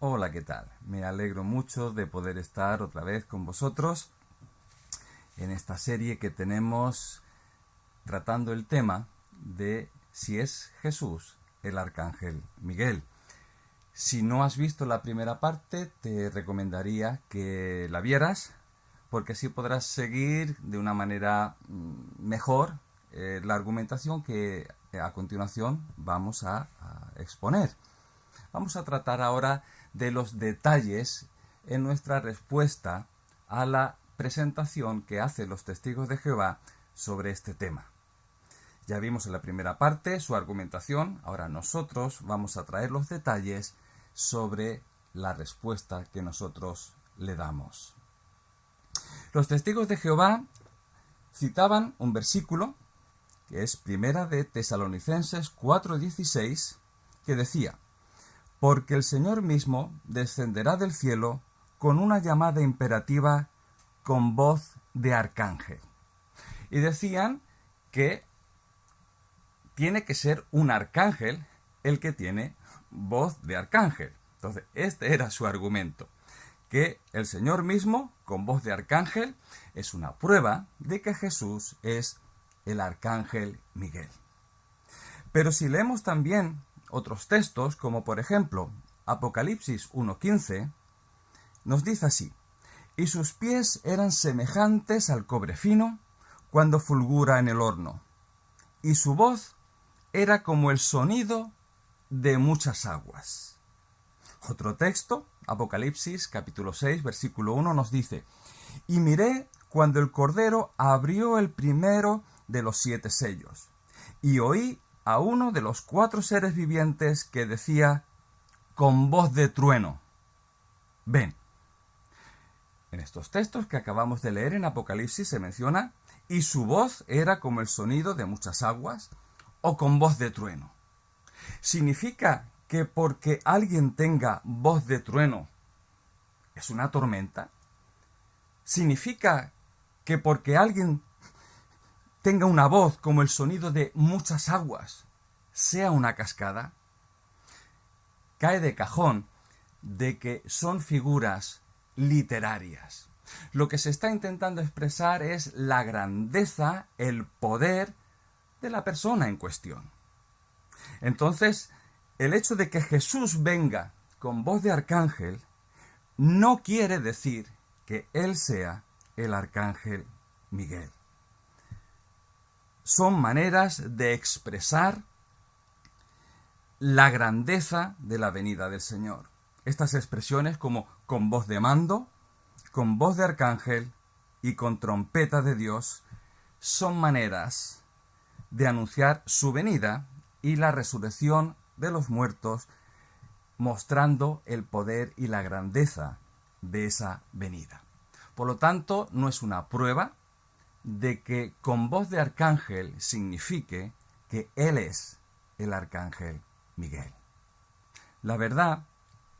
Hola, ¿qué tal? Me alegro mucho de poder estar otra vez con vosotros en esta serie que tenemos tratando el tema de si es Jesús el arcángel Miguel. Si no has visto la primera parte, te recomendaría que la vieras, porque así podrás seguir de una manera mejor la argumentación que a continuación vamos a exponer. Vamos a tratar ahora de los detalles en nuestra respuesta a la presentación que hacen los testigos de Jehová sobre este tema. Ya vimos en la primera parte su argumentación, ahora nosotros vamos a traer los detalles sobre la respuesta que nosotros le damos. Los testigos de Jehová citaban un versículo que es Primera de Tesalonicenses 4:16, que decía: porque el Señor mismo descenderá del cielo con una llamada imperativa con voz de arcángel. Y decían que tiene que ser un arcángel el que tiene voz de arcángel. Entonces, este era su argumento, que el Señor mismo, con voz de arcángel, es una prueba de que Jesús es el arcángel Miguel. Pero si leemos también otros textos, como por ejemplo Apocalipsis 1:15, nos dice así: y sus pies eran semejantes al cobre fino cuando fulgura en el horno, y su voz era como el sonido de muchas aguas. Otro texto, Apocalipsis capítulo 6, versículo 1, nos dice: y miré cuando el Cordero abrió el primero de los 7 sellos, y oí a uno de los 4 seres vivientes que decía con voz de trueno: ven. En estos textos que acabamos de leer en Apocalipsis se menciona y su voz era como el sonido de muchas aguas o con voz de trueno. ¿Significa que porque alguien tenga voz de trueno es una tormenta? ¿Significa que porque alguien tenga una voz como el sonido de muchas aguas sea una cascada? Cae de cajón de que son figuras literarias. Lo que se está intentando expresar es la grandeza, el poder de la persona en cuestión. Entonces, el hecho de que Jesús venga con voz de arcángel no quiere decir que él sea el arcángel Miguel. Son maneras de expresar la grandeza de la venida del Señor. Estas expresiones como con voz de mando, con voz de arcángel y con trompeta de Dios son maneras de anunciar su venida y la resurrección de los muertos, mostrando el poder y la grandeza de esa venida. Por lo tanto, no es una prueba de que con voz de arcángel signifique que él es el arcángel Miguel. La verdad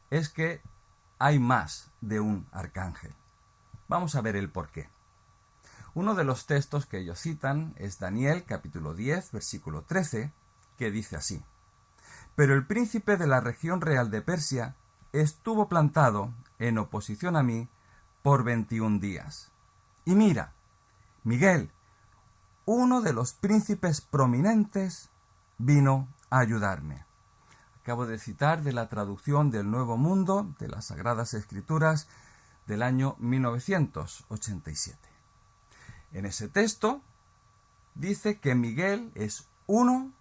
es que hay más de un arcángel. Vamos a ver el porqué. Uno de los textos que ellos citan es Daniel capítulo 10, versículo 13, que dice así: pero el príncipe de la región real de Persia estuvo plantado en oposición a mí por 21 días. Y mira, Miguel, uno de los príncipes prominentes, vino a ayudarme. Acabo de citar de la traducción del Nuevo Mundo de las Sagradas Escrituras del año 1987. En ese texto dice que Miguel es uno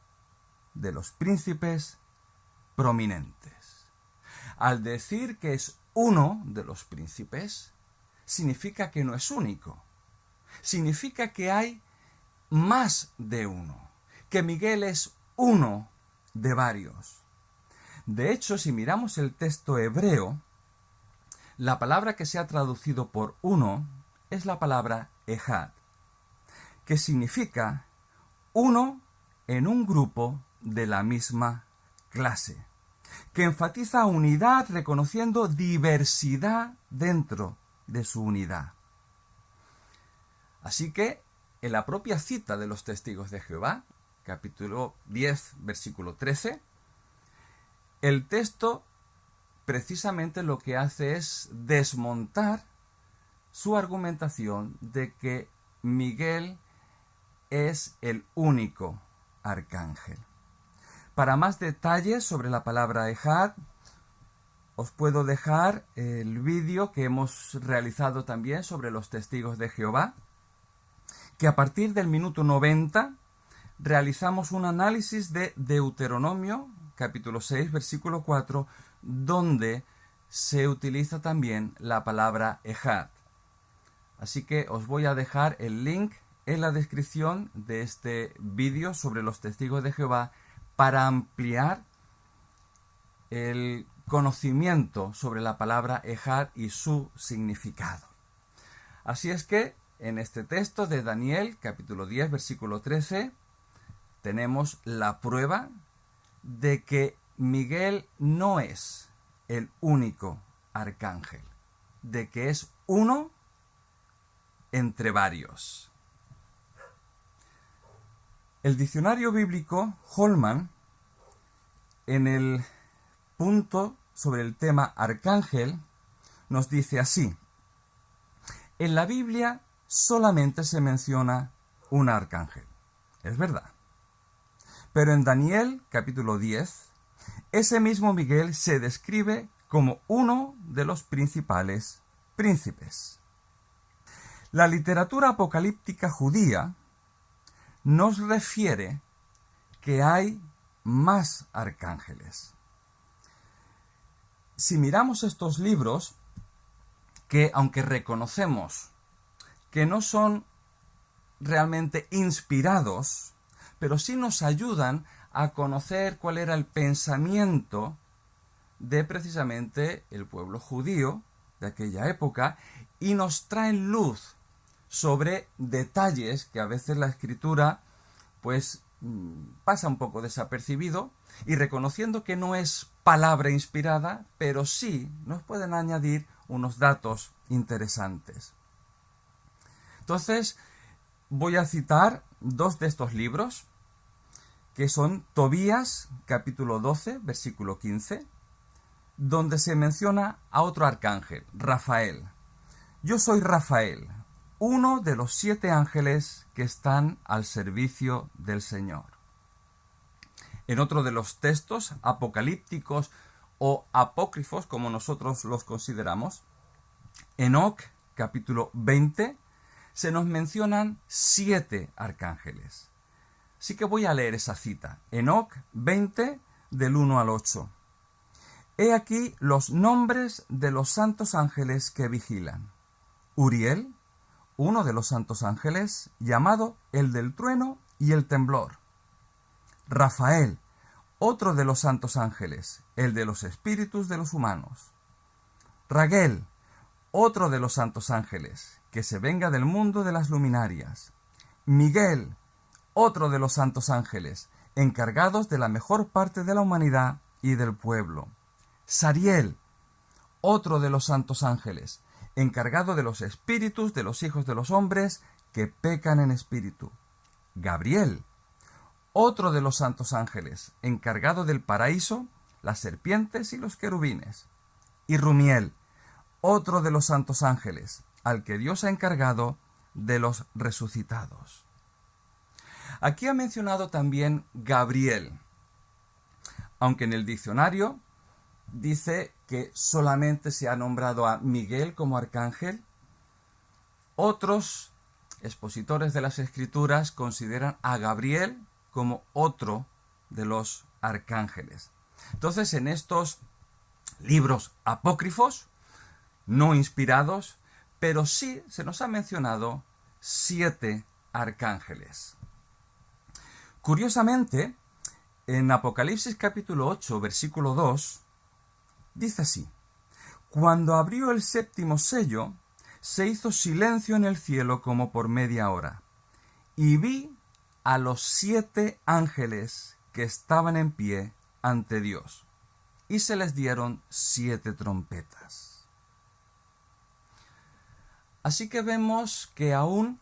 de los príncipes prominentes. Al decir que es uno de los príncipes, significa que no es único. Significa que hay más de uno, que Miguel es uno de varios. De hecho, si miramos el texto hebreo, la palabra que se ha traducido por uno es la palabra ejad, que significa uno en un grupo de la misma clase, que enfatiza unidad reconociendo diversidad dentro de su unidad. Así que, en la propia cita de los testigos de Jehová, capítulo 10, versículo 13, el texto precisamente lo que hace es desmontar su argumentación de que Miguel es el único arcángel. Para más detalles sobre la palabra Ejad, os puedo dejar el vídeo que hemos realizado también sobre los testigos de Jehová, que a partir del minuto 90 realizamos un análisis de Deuteronomio, capítulo 6, versículo 4, donde se utiliza también la palabra Ejad. Así que os voy a dejar el link en la descripción de este vídeo sobre los testigos de Jehová para ampliar el conocimiento sobre la palabra Ejad y su significado. Así es que en este texto de Daniel, capítulo 10, versículo 13, tenemos la prueba de que Miguel no es el único arcángel, de que es uno entre varios. El diccionario bíblico Holman, en el punto sobre el tema arcángel, nos dice así: en la Biblia solamente se menciona un arcángel. Es verdad. Pero en Daniel, capítulo 10, ese mismo Miguel se describe como uno de los principales príncipes. La literatura apocalíptica judía nos refiere que hay más arcángeles. Si miramos estos libros, que aunque reconocemos que no son realmente inspirados, pero sí nos ayudan a conocer cuál era el pensamiento de precisamente el pueblo judío de aquella época, y nos traen luz sobre detalles que a veces la escritura pues pasa un poco desapercibido, y reconociendo que no es palabra inspirada, pero sí nos pueden añadir unos datos interesantes. Entonces, voy a citar dos de estos libros, que son Tobías, capítulo 12, versículo 15, donde se menciona a otro arcángel, Rafael. Yo soy Rafael, uno de los 7 ángeles que están al servicio del Señor. En otro de los textos apocalípticos o apócrifos, como nosotros los consideramos, Enoc, capítulo 20, se nos mencionan 7 arcángeles. Así que voy a leer esa cita. Enoc 20, del 1 al 8. He aquí los nombres de los santos ángeles que vigilan. Uriel, uno de los santos ángeles, llamado el del trueno y el temblor. Rafael, otro de los santos ángeles, el de los espíritus de los humanos. Raguel, otro de los santos ángeles, que se venga del mundo de las luminarias. Miguel, otro de los santos ángeles, encargados de la mejor parte de la humanidad y del pueblo. Sariel, otro de los santos ángeles, encargado de los espíritus de los hijos de los hombres que pecan en espíritu. Gabriel, otro de los santos ángeles, encargado del paraíso, las serpientes y los querubines. Y Rumiel, otro de los santos ángeles, al que Dios ha encargado de los resucitados. Aquí ha mencionado también Gabriel, aunque en el diccionario dice que solamente se ha nombrado a Miguel como arcángel. Otros expositores de las Escrituras consideran a Gabriel como otro de los arcángeles. Entonces, en estos libros apócrifos, no inspirados, pero sí se nos ha mencionado 7 arcángeles. Curiosamente, en Apocalipsis capítulo 8, versículo 2, dice así: cuando abrió el 7º sello, se hizo silencio en el cielo como por media hora, y vi a los 7 ángeles que estaban en pie ante Dios, y se les dieron 7 trompetas. Así que vemos que aún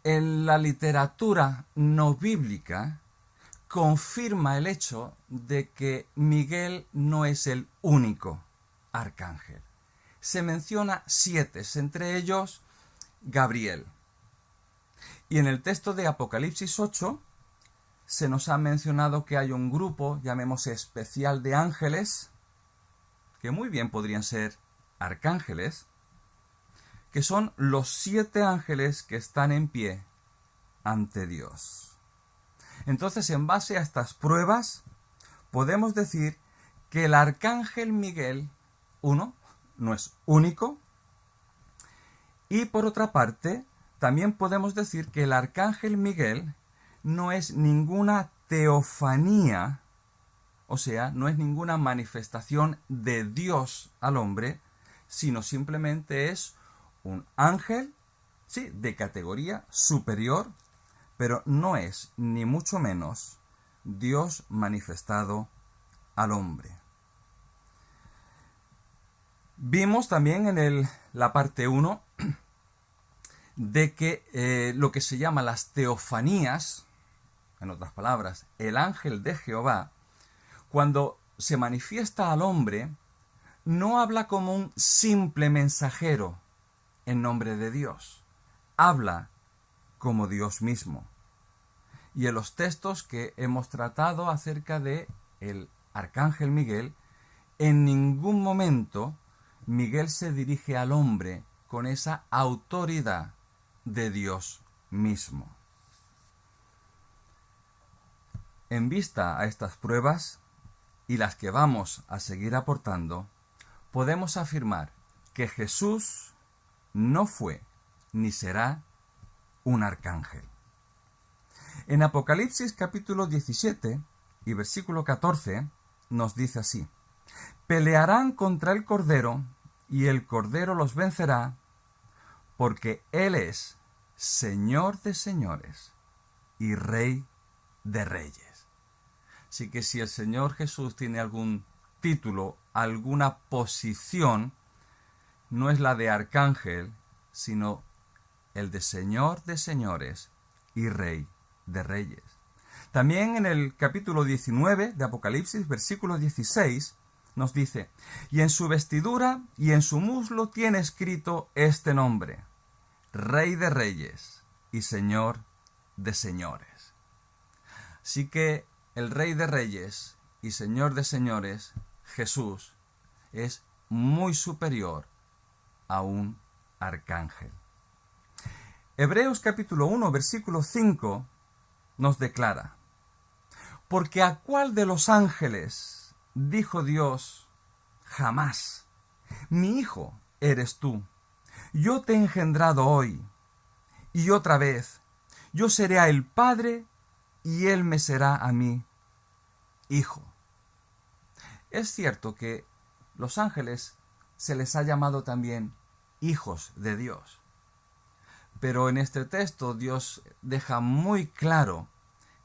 en la literatura no bíblica confirma el hecho de que Miguel no es el único arcángel. Se menciona 7, entre ellos Gabriel. Y en el texto de Apocalipsis 8 se nos ha mencionado que hay un grupo, llamemos especial, de ángeles, que muy bien podrían ser arcángeles, que son los 7 ángeles que están en pie ante Dios. Entonces, en base a estas pruebas, podemos decir que el arcángel Miguel, uno, no es único, y por otra parte, también podemos decir que el arcángel Miguel no es ninguna teofanía, o sea, no es ninguna manifestación de Dios al hombre, sino simplemente es un ángel, sí, de categoría superior, pero no es ni mucho menos Dios manifestado al hombre. Vimos también en la parte 1 de que lo que se llama las teofanías, en otras palabras, el ángel de Jehová, cuando se manifiesta al hombre, no habla como un simple mensajero en nombre de Dios, habla como Dios mismo. Y en los textos que hemos tratado acerca de el arcángel Miguel, en ningún momento Miguel se dirige al hombre con esa autoridad de Dios mismo. En vista a estas pruebas y las que vamos a seguir aportando, podemos afirmar que Jesús no fue ni será un arcángel. En Apocalipsis capítulo 17 y versículo 14 nos dice así: pelearán contra el Cordero y el Cordero los vencerá, porque Él es Señor de señores y Rey de reyes. Así que si el Señor Jesús tiene algún título, alguna posición, no es la de arcángel, sino el de Señor de señores y Rey de reyes. También en el capítulo 19 de Apocalipsis, versículo 16, nos dice: y en su vestidura y en su muslo tiene escrito este nombre: Rey de reyes y Señor de señores. Así que el Rey de reyes y Señor de señores, Jesús, es muy superior a un arcángel. Hebreos capítulo 1, versículo 5 nos declara: porque ¿a cuál de los ángeles dijo Dios jamás: mi hijo eres tú, yo te he engendrado hoy? Y otra vez: yo seré a él padre y él me será a mí hijo. Es cierto que los ángeles se les ha llamado también hijos de Dios, pero en este texto Dios deja muy claro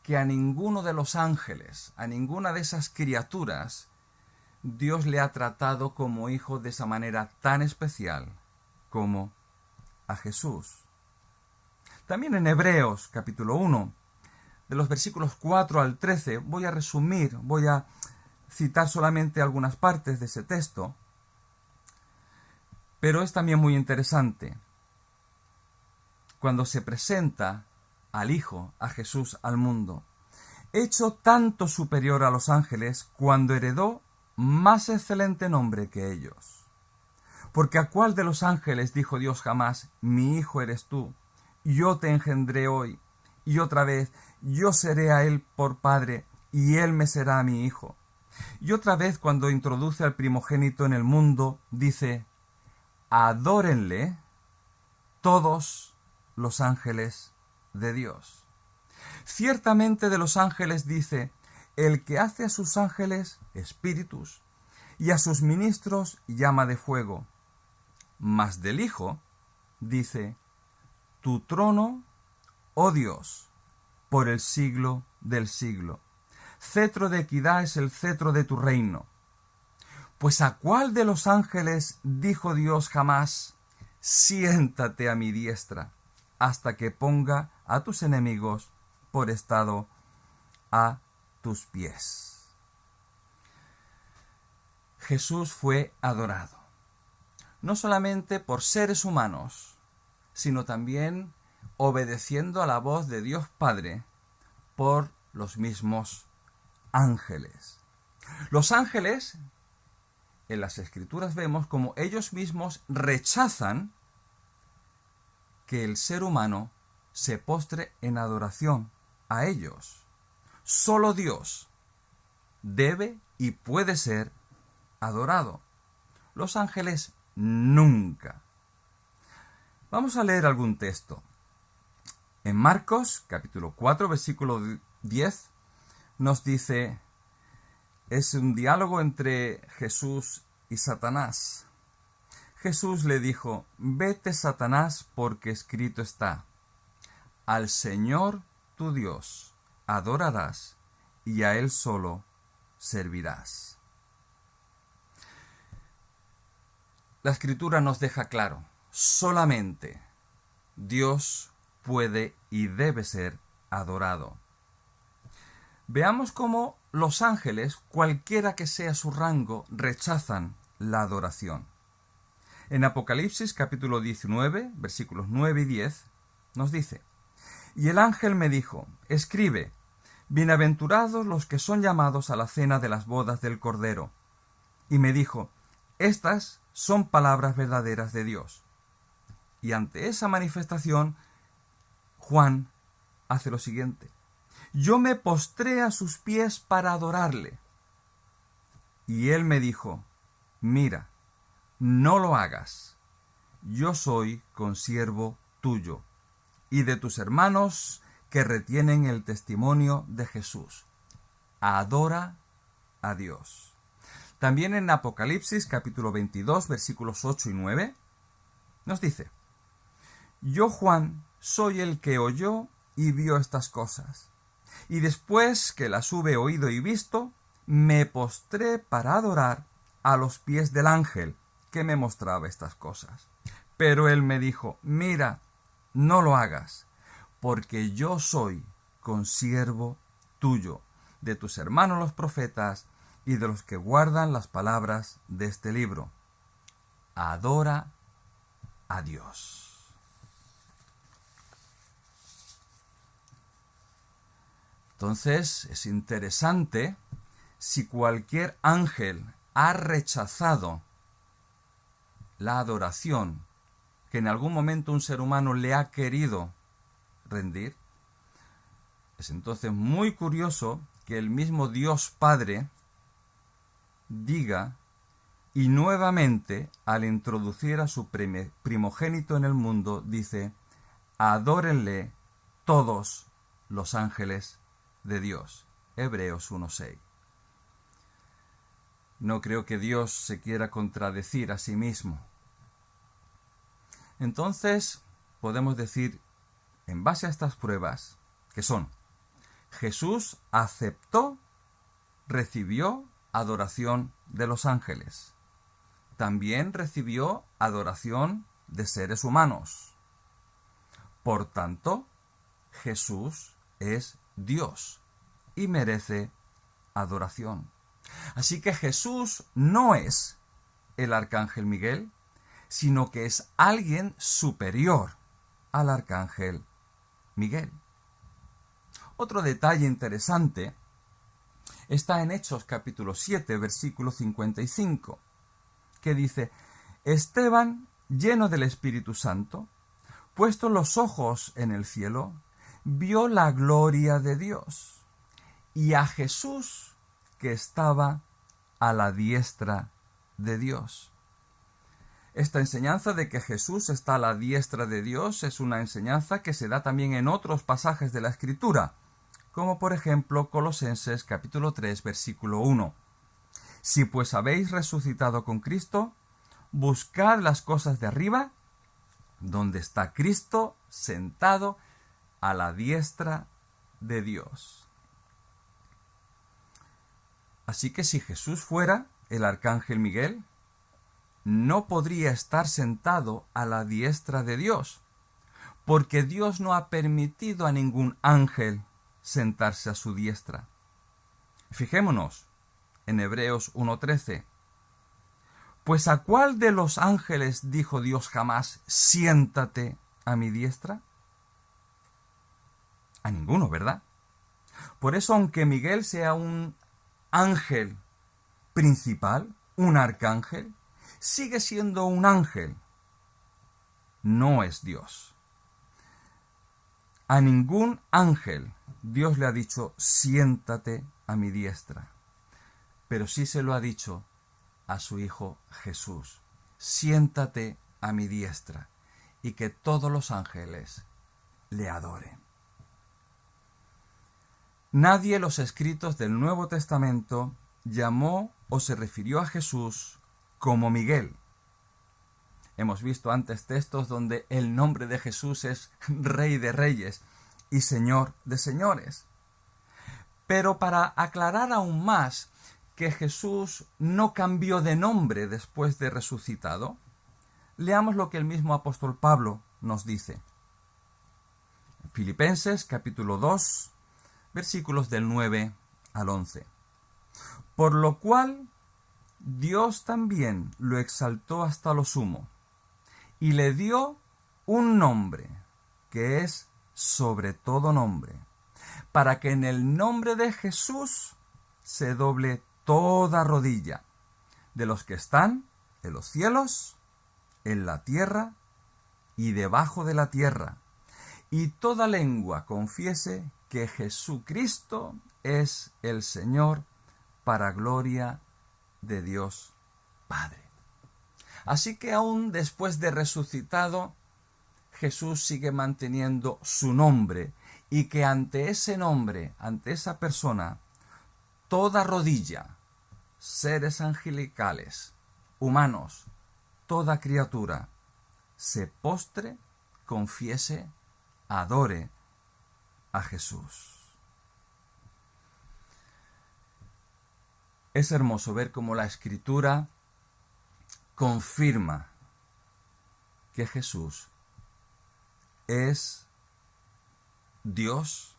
que a ninguno de los ángeles, a ninguna de esas criaturas, Dios le ha tratado como hijo de esa manera tan especial como a Jesús. También en Hebreos capítulo 1, de los versículos 4 al 13, voy a citar solamente algunas partes de ese texto, pero es también muy interesante cuando se presenta al Hijo, a Jesús, al mundo, hecho tanto superior a los ángeles, cuando heredó más excelente nombre que ellos. Porque ¿a cuál de los ángeles dijo Dios jamás: mi hijo eres tú, yo te engendré hoy? Y otra vez: yo seré a él por padre y él me será mi hijo. Y otra vez, cuando introduce al primogénito en el mundo, dice: adórenle todos los ángeles de Dios. Ciertamente de los ángeles dice: el que hace a sus ángeles espíritus y a sus ministros llama de fuego. Mas del Hijo dice: tu trono, oh Dios, por el siglo del siglo. Cetro de equidad es el cetro de tu reino. Pues ¿a cuál de los ángeles dijo Dios jamás: siéntate a mi diestra, hasta que ponga a tus enemigos por estado a tus pies. Jesús fue adorado, no solamente por seres humanos, sino también obedeciendo a la voz de Dios Padre por los mismos ángeles. Los ángeles, en las Escrituras vemos como ellos mismos rechazan que el ser humano se postre en adoración a ellos. Solo Dios debe y puede ser adorado. Los ángeles nunca. Vamos a leer algún texto. En Marcos, capítulo 4, versículo 10, nos dice, es un diálogo entre Jesús y Satanás. Jesús le dijo, vete, Satanás, porque escrito está, al Señor tu Dios adorarás y a Él solo servirás. La Escritura nos deja claro, solamente Dios puede y debe ser adorado. Veamos cómo los ángeles, cualquiera que sea su rango, rechazan la adoración. En Apocalipsis capítulo 19, versículos 9 y 10, nos dice, y el ángel me dijo, escribe, bienaventurados los que son llamados a la cena de las bodas del Cordero. Y me dijo, estas son palabras verdaderas de Dios. Y ante esa manifestación, Juan hace lo siguiente, yo me postré a sus pies para adorarle. Y él me dijo, mira, no lo hagas, yo soy consiervo tuyo y de tus hermanos que retienen el testimonio de Jesús. Adora a Dios. También en Apocalipsis capítulo 22 versículos 8 y 9 nos dice, yo Juan soy el que oyó y vio estas cosas, y después que las hube oído y visto, me postré para adorar a los pies del ángel que me mostraba estas cosas. Pero él me dijo, mira, no lo hagas, porque yo soy consiervo tuyo, de tus hermanos los profetas y de los que guardan las palabras de este libro. Adora a Dios. Entonces, es interesante si cualquier ángel ha rechazado la adoración que en algún momento un ser humano le ha querido rendir, es entonces muy curioso que el mismo Dios Padre diga, y nuevamente al introducir a su primogénito en el mundo, dice, adórenle todos los ángeles de Dios. Hebreos 1:6. No creo que Dios se quiera contradecir a sí mismo. Entonces, podemos decir, en base a estas pruebas, que son, Jesús aceptó, recibió adoración de los ángeles. También recibió adoración de seres humanos. Por tanto, Jesús es Dios y merece adoración. Así que Jesús no es el arcángel Miguel, sino que es alguien superior al arcángel Miguel. Otro detalle interesante está en Hechos capítulo 7, versículo 55, que dice, Esteban, lleno del Espíritu Santo, puestos los ojos en el cielo, vio la gloria de Dios y a Jesús que estaba a la diestra de Dios. Esta enseñanza de que Jesús está a la diestra de Dios es una enseñanza que se da también en otros pasajes de la Escritura, como por ejemplo Colosenses capítulo 3, versículo 1. Si pues habéis resucitado con Cristo, buscad las cosas de arriba, donde está Cristo sentado a la diestra de Dios. Así que si Jesús fuera el arcángel Miguel, no podría estar sentado a la diestra de Dios, porque Dios no ha permitido a ningún ángel sentarse a su diestra. Fijémonos en Hebreos 1:13. Pues ¿a cuál de los ángeles dijo Dios jamás, siéntate a mi diestra? A ninguno, ¿verdad? Por eso, aunque Miguel sea un ángel principal, un arcángel, sigue siendo un ángel. No es Dios. A ningún ángel Dios le ha dicho, siéntate a mi diestra. Pero sí se lo ha dicho a su Hijo Jesús, siéntate a mi diestra, y que todos los ángeles le adoren. Nadie en los escritos del Nuevo Testamento llamó o se refirió a Jesús como Miguel. Hemos visto antes textos donde el nombre de Jesús es Rey de Reyes y Señor de Señores. Pero para aclarar aún más que Jesús no cambió de nombre después de resucitado, leamos lo que el mismo apóstol Pablo nos dice. Filipenses capítulo 2, versículos del 9 al 11. Por lo cual Dios también lo exaltó hasta lo sumo, y le dio un nombre que es sobre todo nombre, para que en el nombre de Jesús se doble toda rodilla, de los que están en los cielos, en la tierra y debajo de la tierra, y toda lengua confiese que Jesucristo es el Señor, para gloria de Dios Padre. Así que aún después de resucitado, Jesús sigue manteniendo su nombre, y que ante ese nombre, ante esa persona, toda rodilla, seres angelicales, humanos, toda criatura, se postre, confiese, adore a Jesús. Es hermoso ver cómo la Escritura confirma que Jesús es Dios,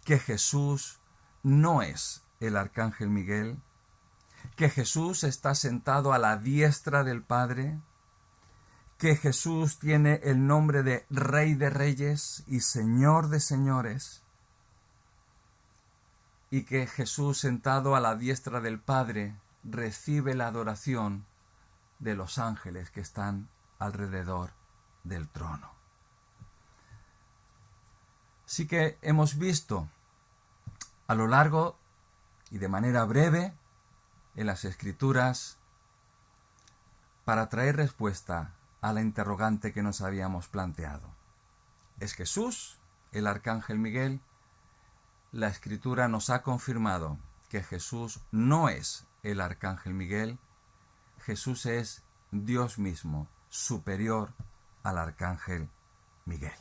que Jesús no es el arcángel Miguel, que Jesús está sentado a la diestra del Padre, que Jesús tiene el nombre de Rey de Reyes y Señor de Señores, y que Jesús, sentado a la diestra del Padre, recibe la adoración de los ángeles que están alrededor del trono. Así que hemos visto a lo largo y de manera breve en las Escrituras, para traer respuesta a la interrogante que nos habíamos planteado. ¿Es Jesús el arcángel Miguel? La Escritura nos ha confirmado que Jesús no es el arcángel Miguel. Jesús es Dios mismo, superior al arcángel Miguel.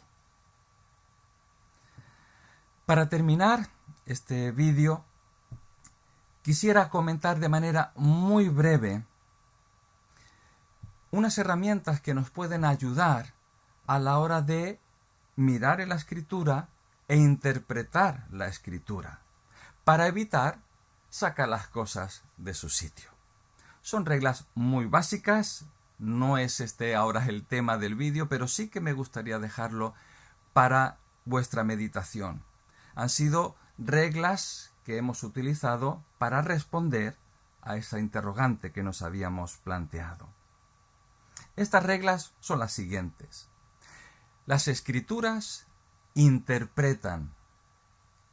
Para terminar este vídeo, quisiera comentar de manera muy breve unas herramientas que nos pueden ayudar a la hora de mirar en la Escritura e interpretar la Escritura, para evitar sacar las cosas de su sitio. Son reglas muy básicas, no es este ahora el tema del vídeo, pero sí que me gustaría dejarlo para vuestra meditación. Han sido reglas que hemos utilizado para responder a esa interrogante que nos habíamos planteado. Estas reglas son las siguientes. Las Escrituras interpretan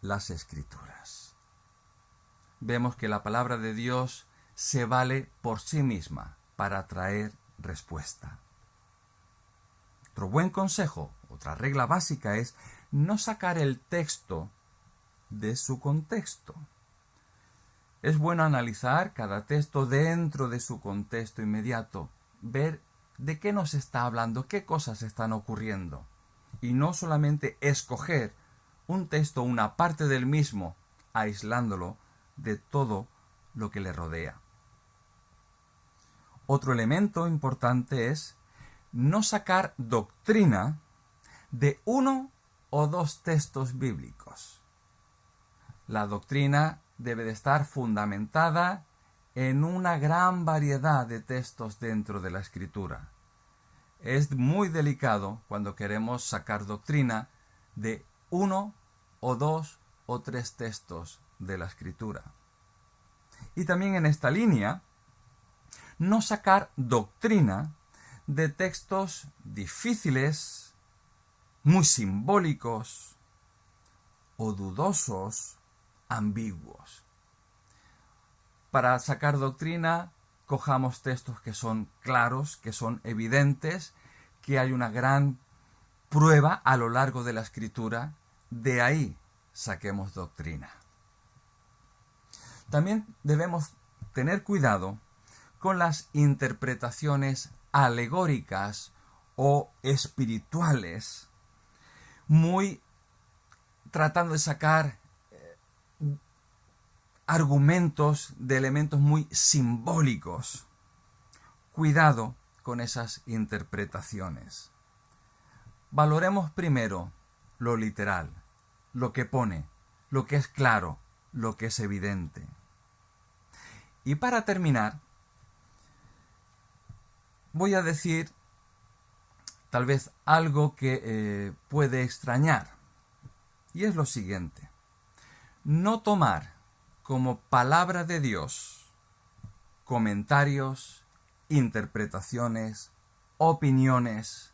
las Escrituras. Vemos que la palabra de Dios se vale por sí misma para traer respuesta. Otro buen consejo, otra regla básica es no sacar el texto de su contexto. Es bueno analizar cada texto dentro de su contexto inmediato, ver de qué nos está hablando, qué cosas están ocurriendo, y no solamente escoger un texto, una parte del mismo, aislándolo de todo lo que le rodea. Otro elemento importante es no sacar doctrina de uno o dos textos bíblicos. La doctrina debe de estar fundamentada en una gran variedad de textos dentro de la Escritura. Es muy delicado cuando queremos sacar doctrina de uno o dos o tres textos de la Escritura. Y también en esta línea, no sacar doctrina de textos difíciles, muy simbólicos o dudosos, ambiguos. Para sacar doctrina, cojamos textos que son claros, que son evidentes, que hay una gran prueba a lo largo de la Escritura, de ahí saquemos doctrina. También debemos tener cuidado con las interpretaciones alegóricas o espirituales, muy tratando de sacar argumentos de elementos muy simbólicos. Cuidado con esas interpretaciones. Valoremos primero lo literal, lo que pone, lo que es claro, lo que es evidente. Y para terminar, voy a decir tal vez algo que puede extrañar. Y es lo siguiente. No tomar como palabra de Dios comentarios, interpretaciones, opiniones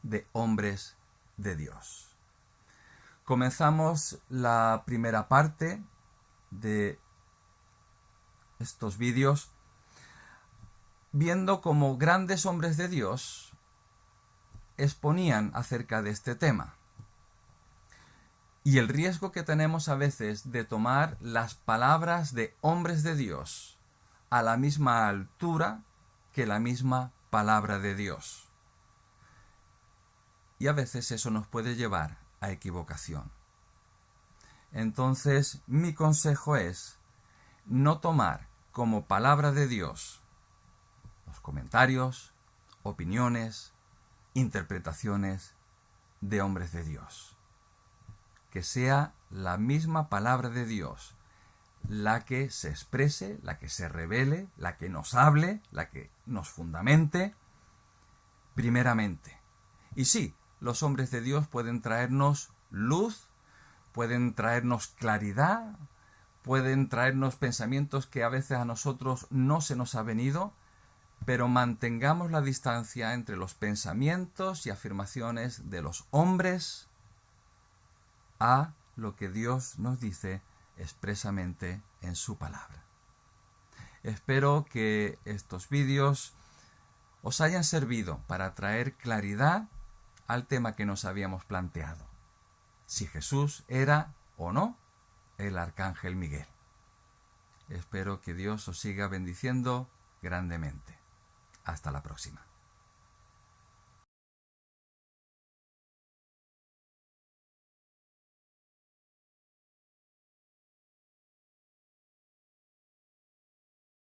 de hombres de Dios. Comenzamos la primera parte de estos vídeos viendo cómo grandes hombres de Dios exponían acerca de este tema. Y el riesgo que tenemos a veces de tomar las palabras de hombres de Dios a la misma altura que la misma palabra de Dios. Y a veces eso nos puede llevar a equivocación. Entonces, mi consejo es no tomar como palabra de Dios los comentarios, opiniones, interpretaciones de hombres de Dios. Que sea la misma palabra de Dios la que se exprese, la que se revele, la que nos hable, la que nos fundamente, primeramente. Y sí, los hombres de Dios pueden traernos luz, pueden traernos claridad, pueden traernos pensamientos que a veces a nosotros no se nos ha venido, pero mantengamos la distancia entre los pensamientos y afirmaciones de los hombres a lo que Dios nos dice expresamente en su palabra. Espero que estos vídeos os hayan servido para traer claridad al tema que nos habíamos planteado. Si Jesús era o no el arcángel Miguel. Espero que Dios os siga bendiciendo grandemente. Hasta la próxima.